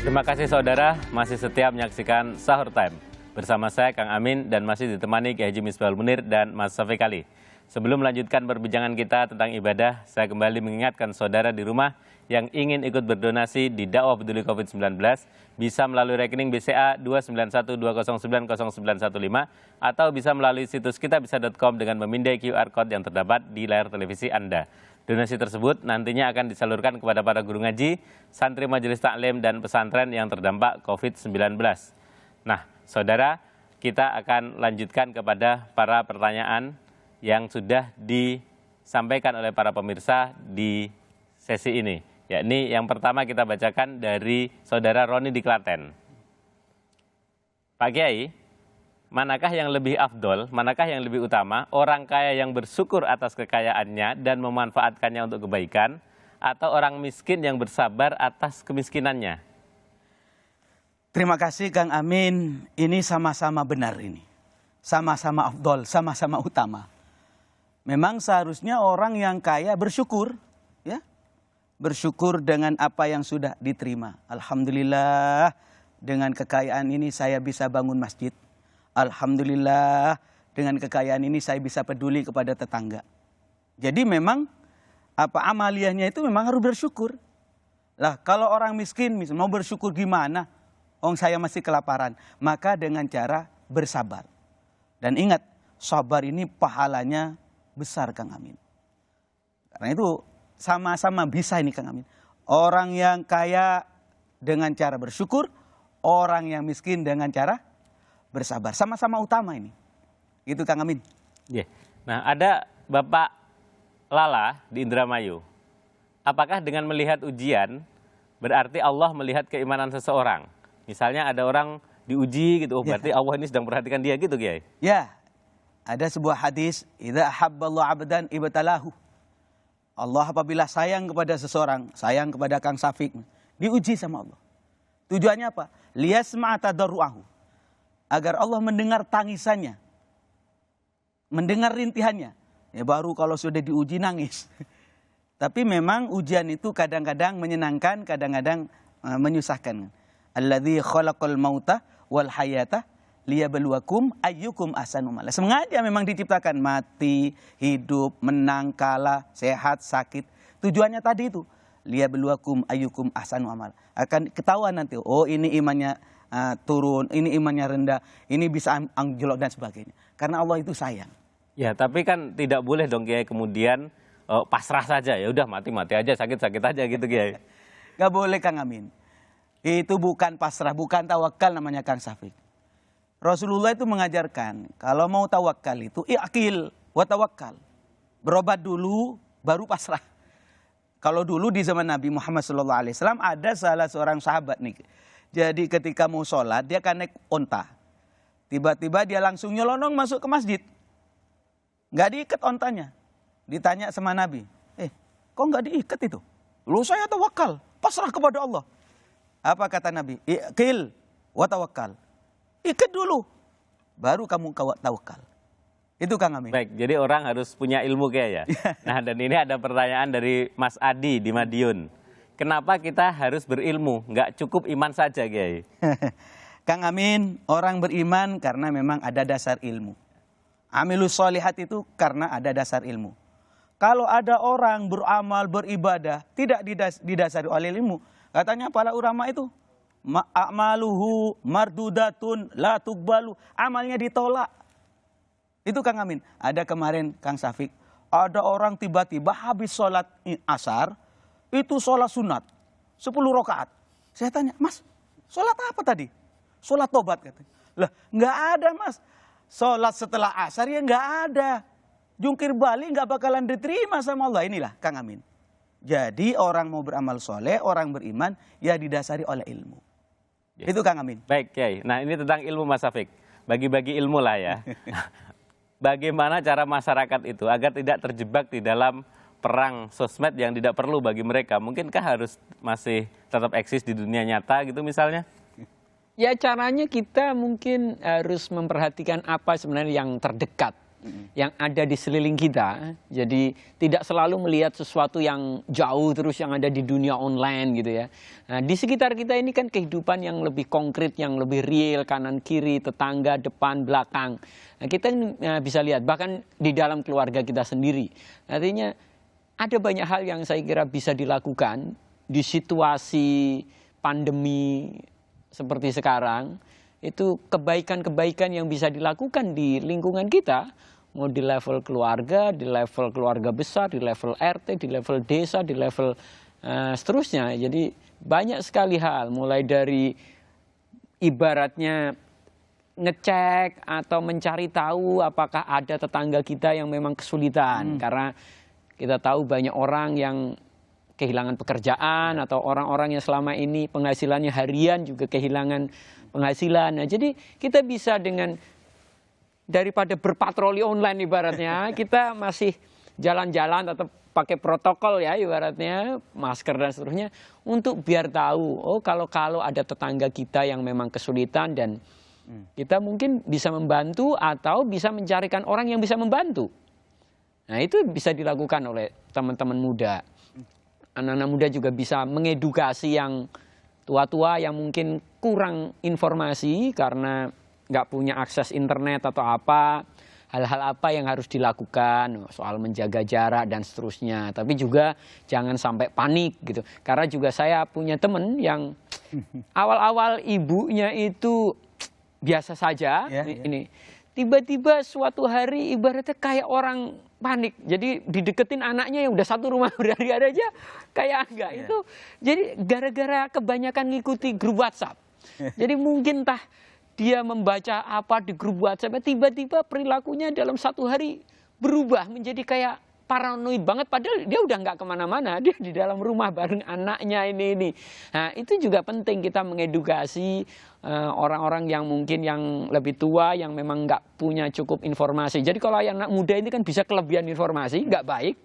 Terima kasih saudara masih setia menyaksikan Sahur Time. Bersama saya Kang Amin dan masih ditemani Kiai Haji Misbahul Munir dan Mas Syafiq Ali. Sebelum melanjutkan perbincangan kita tentang ibadah, saya kembali mengingatkan saudara di rumah yang ingin ikut berdonasi di dakwah peduli COVID-19 bisa melalui rekening BCA 29120900915 atau bisa melalui situs kitabisa.com dengan memindai QR Code yang terdapat di layar televisi Anda. Donasi tersebut nantinya akan disalurkan kepada para guru ngaji, santri majelis taklim dan pesantren yang terdampak COVID-19. Nah, saudara, kita akan lanjutkan kepada para pertanyaan yang sudah disampaikan oleh para pemirsa di sesi ini. Yakni yang pertama kita bacakan dari saudara Roni di Klaten. Pak Kiai, manakah yang lebih afdol, manakah yang lebih utama, orang kaya yang bersyukur atas kekayaannya dan memanfaatkannya untuk kebaikan, atau orang miskin yang bersabar atas kemiskinannya? Terima kasih Kang Amin, ini sama-sama benar ini. Sama-sama afdol, sama-sama utama. Memang seharusnya orang yang kaya bersyukur, ya. Bersyukur dengan apa yang sudah diterima. Alhamdulillah, dengan kekayaan ini saya bisa bangun masjid. Alhamdulillah, dengan kekayaan ini saya bisa peduli kepada tetangga. Jadi memang apa amaliyahnya itu memang harus bersyukur. Lah kalau orang miskin mau bersyukur gimana? Saya masih kelaparan. Maka dengan cara bersabar. Dan ingat, sabar ini pahalanya besar Kang Amin. Karena itu sama-sama bisa ini Kang Amin. Orang yang kaya dengan cara bersyukur, orang yang miskin dengan cara bersabar. Sama-sama utama ini. Itu Kang Amin. Yeah. Nah, ada Bapak Lala di Indramayu. Apakah dengan melihat ujian berarti Allah melihat keimanan seseorang? Misalnya ada orang diuji gitu, berarti Allah ini sedang perhatikan dia gitu, Kiai? Ya, ada sebuah hadis, idza ahabballahu 'abdan ibtalahu. Allah apabila sayang kepada seseorang, sayang kepada Kang Syafiq, diuji sama Allah. Tujuannya apa? Liyasma'a tadarru'ahu. Agar Allah mendengar tangisannya, mendengar rintihannya. Ya baru kalau sudah diuji nangis. Tapi memang ujian itu kadang-kadang menyenangkan, kadang-kadang menyusahkan. Alladzi khalaqal mauta wal hayata liyabluwakum ayyukum ahsanu amala. Sengaja memang diciptakan mati, hidup, menang, kalah, sehat, sakit. Tujuannya tadi itu, liyabluwakum ayyukum ahsanu amala. Akan ketahuan nanti, oh ini imannya turun, ini imannya rendah, ini bisa anjlok dan sebagainya. Karena Allah itu sayang. Ya, tapi kan tidak boleh dong Kiai kemudian pasrah saja, ya udah mati-mati aja, sakit-sakit aja gitu Kiai. Gak boleh Kang Amin. Itu bukan pasrah, bukan tawakal namanya Kang Syafiq. Rasulullah itu mengajarkan, kalau mau tawakal itu i'qil wa tawakkal. Berobat dulu, baru pasrah. Kalau dulu di zaman Nabi Muhammad SAW ada salah seorang sahabat nih. Jadi ketika mau sholat, dia kan naik onta. Tiba-tiba dia langsung nyelonong masuk ke masjid. Nggak diikat ontanya. Ditanya sama Nabi, kok nggak diikat itu? Lu saya tawakal, pasrah kepada Allah. Apa kata Nabi? I'qil wa tawakkal. Ikat dulu, baru kamu tawakal. Itu Kang Amin. Baik, jadi orang harus punya ilmu Kiai ya. Nah, dan ini ada pertanyaan dari Mas Adi di Madiun. Kenapa kita harus berilmu? Nggak cukup iman saja Kiai. Kang Amin, orang beriman karena memang ada dasar ilmu. Amilus sholihat itu karena ada dasar ilmu. Kalau ada orang beramal, beribadah, tidak didasari oleh ilmu, katanya para ulama itu, a'maluhu mardudatun la tuqbalu, amalnya ditolak. Itu Kang Amin. Ada kemarin Kang Syafiq, ada orang tiba-tiba habis sholat asar, itu sholat sunat, 10 rakaat. Saya tanya, Mas, sholat apa tadi? Sholat tobat katanya. Lah, nggak ada Mas. Sholat setelah asar ya nggak ada. Jungkir balik nggak bakalan diterima sama Allah. Inilah Kang Amin. Jadi orang mau beramal soleh, orang beriman, ya didasari oleh ilmu. Ya. Itu Kang Amin. Baik Kiai, nah ini tentang ilmu Mas Syafiq. Bagi-bagi ilmu lah ya. Bagaimana cara masyarakat itu agar tidak terjebak di dalam perang sosmed yang tidak perlu bagi mereka? Mungkinkah harus masih tetap eksis di dunia nyata gitu misalnya? Ya caranya kita mungkin harus memperhatikan apa sebenarnya yang terdekat yang ada di sekeliling kita. Jadi tidak selalu melihat sesuatu yang jauh terus yang ada di dunia online gitu ya. Nah, di sekitar kita ini kan kehidupan yang lebih konkret, yang lebih real, kanan kiri, tetangga, depan, belakang. Nah, kita bisa lihat bahkan di dalam keluarga kita sendiri. Artinya ada banyak hal yang saya kira bisa dilakukan di situasi pandemi seperti sekarang. Itu kebaikan-kebaikan yang bisa dilakukan di lingkungan kita, mau di level keluarga, di level keluarga besar, di level RT, di level desa, di level seterusnya. Jadi banyak sekali hal, mulai dari ibaratnya ngecek atau mencari tahu apakah ada tetangga kita yang memang kesulitan. Karena kita tahu banyak orang yang kehilangan pekerjaan atau orang-orang yang selama ini penghasilannya harian juga kehilangan penghasilan. Nah, jadi kita bisa dengan daripada berpatroli online ibaratnya, kita masih jalan-jalan atau pakai protokol ya ibaratnya, masker dan seterusnya, untuk biar tahu, oh kalau ada tetangga kita yang memang kesulitan dan kita mungkin bisa membantu atau bisa mencarikan orang yang bisa membantu. Nah, itu bisa dilakukan oleh teman-teman muda. Anak-anak muda juga bisa mengedukasi yang tua-tua yang mungkin kurang informasi karena nggak punya akses internet atau apa, hal-hal apa yang harus dilakukan soal menjaga jarak dan seterusnya. Tapi juga jangan sampai panik gitu. Karena juga saya punya teman yang awal-awal ibunya itu biasa saja, ini tiba-tiba suatu hari ibaratnya kayak orang panik. Jadi dideketin anaknya yang udah satu rumah berhari-hari aja kayak enggak. Itu jadi gara-gara kebanyakan ngikuti grup WhatsApp. Jadi mungkin entah dia membaca apa di grup WhatsApp, tiba-tiba perilakunya dalam satu hari berubah menjadi kayak paranoid banget. Padahal dia udah nggak kemana-mana, dia di dalam rumah bareng anaknya ini. Nah, itu juga penting kita mengedukasi orang-orang yang mungkin yang lebih tua, yang memang nggak punya cukup informasi. Jadi kalau anak muda ini kan bisa kelebihan informasi, nggak baik.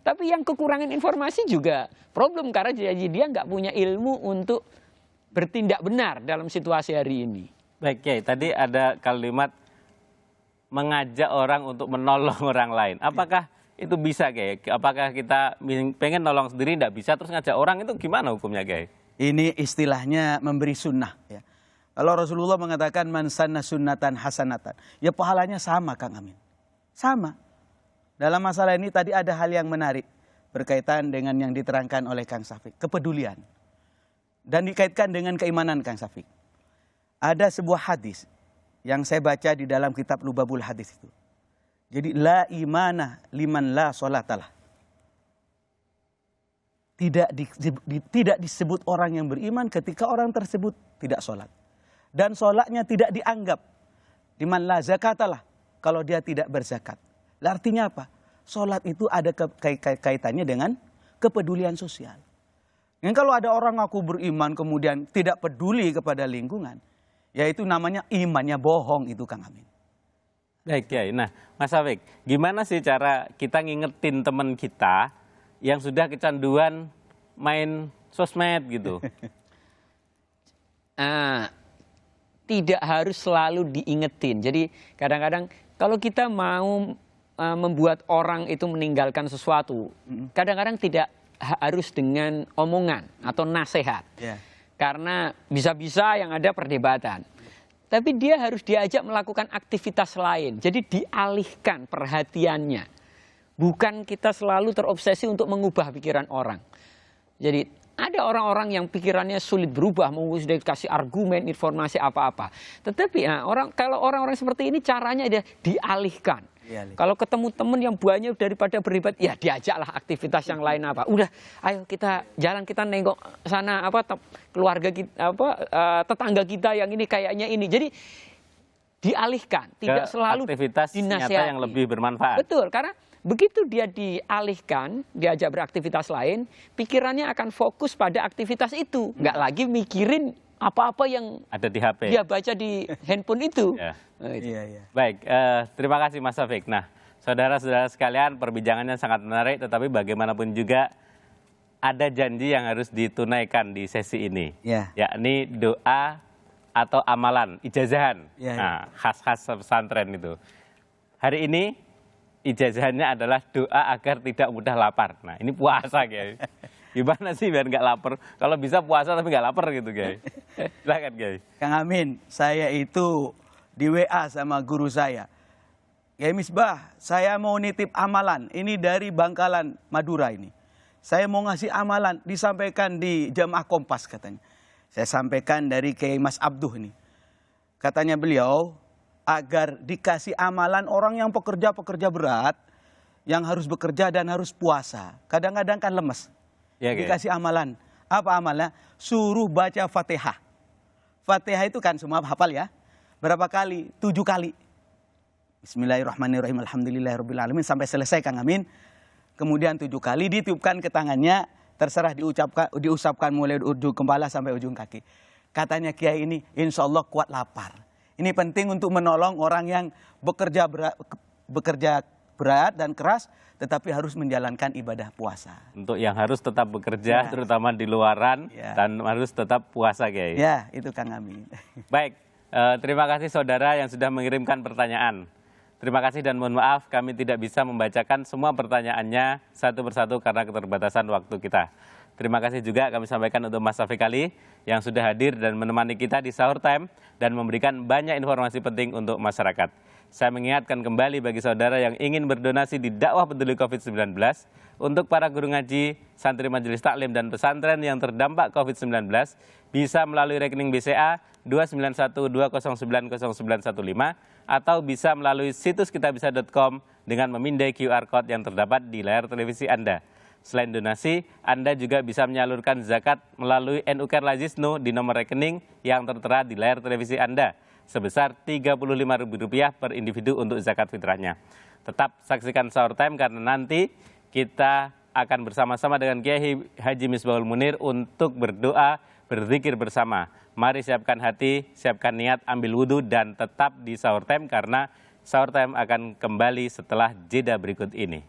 Tapi yang kekurangan informasi juga problem, karena dia nggak punya ilmu untuk bertindak benar dalam situasi hari ini. Baik, Kiai, tadi ada kalimat mengajak orang untuk menolong orang lain. Apakah itu bisa, Kiai? Apakah kita pengen nolong sendiri tidak bisa, terus ngajak orang, itu gimana hukumnya, Kiai? Ini istilahnya memberi sunnah. Ya. Kalau Rasulullah mengatakan man sanna sunnatan hasanatan, ya pahalanya sama, Kang Amin. Sama. Dalam masalah ini tadi ada hal yang menarik berkaitan dengan yang diterangkan oleh Kang Safik, kepedulian. Dan dikaitkan dengan keimanan, Kang Safik. Ada sebuah hadis yang saya baca di dalam kitab Lubabul Hadis itu. Jadi la imana liman la sholatalah. Tidak disebut orang yang beriman ketika orang tersebut tidak sholat. Dan sholatnya tidak dianggap. Liman la zakatalah kalau dia tidak berzakat. Artinya apa? Sholat itu ada kaitannya dengan kepedulian sosial. Dan kalau ada orang ngaku beriman kemudian tidak peduli kepada lingkungan, yaitu namanya imannya bohong itu, Kang Amin. Baik, Kiai. Nah, Mas Safik, gimana sih cara kita ngingetin teman kita yang sudah kecanduan main sosmed gitu? Tidak harus selalu diingetin. Jadi kadang-kadang kalau kita mau membuat orang itu meninggalkan sesuatu, kadang-kadang tidak harus dengan omongan atau nasihat. Karena bisa-bisa yang ada perdebatan. Tapi dia harus diajak melakukan aktivitas lain. Jadi dialihkan perhatiannya. Bukan kita selalu terobsesi untuk mengubah pikiran orang. Jadi ada orang-orang yang pikirannya sulit berubah, mau sudah dikasih argumen, informasi apa-apa. Tetapi kalau orang-orang seperti ini caranya dia dialihkan. Kalau ketemu teman yang banyak daripada berlibat, ya diajaklah aktivitas yang lain apa. Udah, ayo kita jalan, kita nengok sana keluarga kita, tetangga kita yang ini kayaknya ini. Jadi dialihkan, tidak selalu aktivitas nyata yang lebih bermanfaat. Betul, karena begitu dia dialihkan, diajak beraktivitas lain, pikirannya akan fokus pada aktivitas itu, nggak lagi mikirin apa-apa yang ada di HP. Dia baca di handphone itu. Baik, terima kasih Mas Safik. Nah, saudara-saudara sekalian, perbincangannya sangat menarik, tetapi bagaimanapun juga ada janji yang harus ditunaikan di sesi ini, yakni doa atau amalan, ijazahan, khas-khas pesantren itu. Hari ini ijazahnya adalah doa agar tidak mudah lapar. Nah ini puasa Kiai. Gimana sih biar nggak lapar? Kalau bisa puasa tapi nggak lapar gitu Kiai. Silakan Kiai. Kang Amin, saya itu di WA sama guru saya. Kiai Misbah, saya mau nitip amalan. Ini dari Bangkalan, Madura ini. Saya mau ngasih amalan, disampaikan di Jamaah Kompas katanya. Saya sampaikan dari Kiai Mas Abduh ini. Katanya beliau, agar dikasih amalan orang yang pekerja-pekerja berat, yang harus bekerja dan harus puasa. Kadang-kadang kan lemes. Ya, Kiai. Dikasih amalan. Apa amalnya? Suruh baca Fatihah. Fatihah itu kan semua hafal ya. Berapa kali? 7 kali. Bismillahirrahmanirrahim. Alhamdulillahirrahmanirrahim. Sampai selesai Kang Amin. Kemudian 7 kali ditiupkan ke tangannya. Terserah diusapkan mulai ujung kepala sampai ujung kaki. Katanya Kiai ini insya Allah kuat lapar. Ini penting untuk menolong orang yang bekerja berat dan keras, tetapi harus menjalankan ibadah puasa. Untuk yang harus tetap bekerja, Ya. terutama di luaran, Ya. dan harus tetap puasa Kiai. Ya, itu Kang Amin. Baik, terima kasih saudara yang sudah mengirimkan pertanyaan. Terima kasih dan mohon maaf kami tidak bisa membacakan semua pertanyaannya satu persatu karena keterbatasan waktu kita. Terima kasih juga kami sampaikan untuk Mas Syafiq Ali yang sudah hadir dan menemani kita di Sahur Time dan memberikan banyak informasi penting untuk masyarakat. Saya mengingatkan kembali bagi saudara yang ingin berdonasi di dakwah peduli COVID-19 untuk para guru ngaji, santri majelis taklim dan pesantren yang terdampak COVID-19 bisa melalui rekening BCA 29120900915 atau bisa melalui situs kitabisa.com dengan memindai QR Code yang terdapat di layar televisi Anda. Selain donasi, Anda juga bisa menyalurkan zakat melalui NUKR Lazisnu di nomor rekening yang tertera di layar televisi Anda sebesar Rp35.000 per individu untuk zakat fitrahnya. Tetap saksikan Sahur Time karena nanti kita akan bersama-sama dengan Kiai Haji Misbahul Munir untuk berdoa, berzikir bersama. Mari siapkan hati, siapkan niat, ambil wudhu dan tetap di Sahur Time karena Sahur Time akan kembali setelah jeda berikut ini.